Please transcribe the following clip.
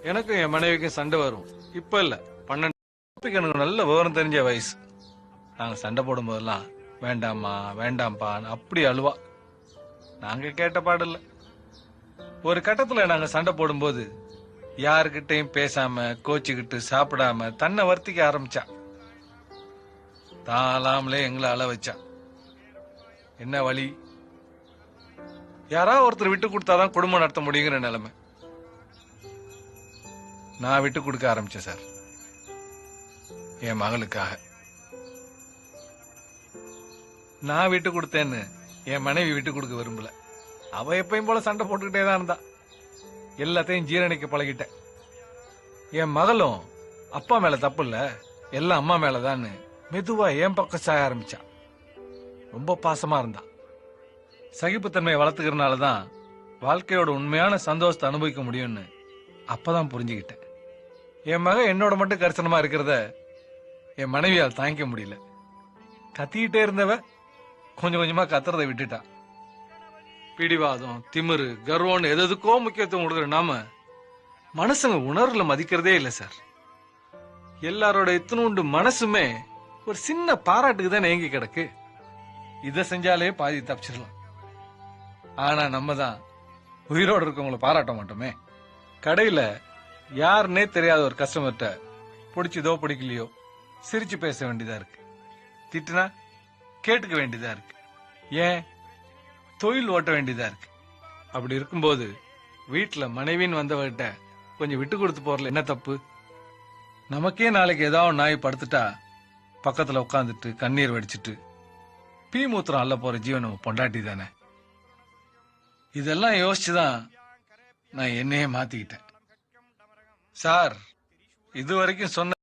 எனக்கும் என் மனைவிக்கும் சண்டை வரும். இப்ப இல்ல, 12 எனக்கு நல்ல விவரம் தெரிஞ்ச வயசு. நாங்க சண்டை போடும் போதெல்லாம் வேண்டாம்மா வேண்டாம்பான்னு அப்படி அழுவா. நாங்க கேட்ட பாடல. ஒரு கட்டத்துல நாங்க சண்டை போடும்போது யாருக்கிட்டையும் பேசாம கோச்சுக்கிட்டு சாப்பிடாம தன்னை வர்த்திக்க ஆரம்பிச்சா. தாளாமலே எங்களை அழ வச்சா. என்ன வழி? யாராவது ஒருத்தர் விட்டு கொடுத்தாதான் குடும்பம் நடத்த முடியுங்கிற நிலைமை. நான் விட்டு கொடுக்க ஆரம்பிச்சேன் சார், என் மகளுக்காக. நான் விட்டு கொடுத்தேன்னு என் மனைவி விட்டு கொடுக்க விரும்பல. அவ எப்பயும் போல சண்டை போட்டுக்கிட்டே தான் இருந்தா. எல்லாத்தையும் ஜீரணிக்க பழகிட்டேன். என் மகளும் அப்பா மேல தப்பு இல்ல, எல்லாம் அம்மா மேலதான்னு மெதுவா என் பக்கம் சாய ஆரம்பிச்சா. ரொம்ப பாசமா இருந்தா. சகிப்புத்தன்மையை வளர்த்துக்கிறதுனாலதான் வாழ்க்கையோட உண்மையான சந்தோஷத்தை அனுபவிக்க முடியும்னு அப்பதான் புரிஞ்சுக்கிட்டேன். என் மக என்னோட மட்டும் கரிசனமா இருக்கிறத என் மனைவியால் தாங்கிக்க முடியல. கத்திக்கிட்டே இருந்தவ கொஞ்சம் கொஞ்சமா கத்துறதை விட்டுட்டா. பிடிவாதம், திமிரு, கர்வம்னு எதுக்கோ முக்கியத்துவம் கொடுக்குற நாம மனசுங்க உணர்வுல மதிக்கிறதே இல்லை சார். எல்லாரோட இத்தனோண்டு மனசுமே ஒரு சின்ன பாராட்டுக்கு தான் ஏங்கி கிடக்கு. இத செஞ்சாலே பாதி தப்பிச்சிடலாம். ஆனா நம்ம தான் உயிரோடு இருக்கவங்களை பாராட்ட மாட்டோமே. கடையில யாருன்னே தெரியாத ஒரு கஸ்டமர்கிட்ட பிடிச்சதோ பிடிக்கலையோ சிரிச்சு பேச வேண்டியதா இருக்கு. திட்டுனா கேட்டுக்க வேண்டியதா இருக்கு. ஏன் தொழில் ஓட்ட வேண்டியதா இருக்கு. அப்படி இருக்கும்போது வீட்டுல மனைவின்னு வந்தவர்கிட்ட கொஞ்சம் விட்டு கொடுத்து போறல என்ன தப்பு? நமக்கே நாளைக்கு ஏதாவது நாய் படுத்துட்டா பக்கத்துல உட்காந்துட்டு கண்ணீர் வடிச்சிட்டு பீ மூத்திரம் அள்ள போற ஜீவன் நம்ம பொண்டாட்டி தானே. இதெல்லாம் யோசிச்சுதான் நான் என்னையே மாத்திக்கிட்டேன் சார். இது வரைக்கும் சொன்ன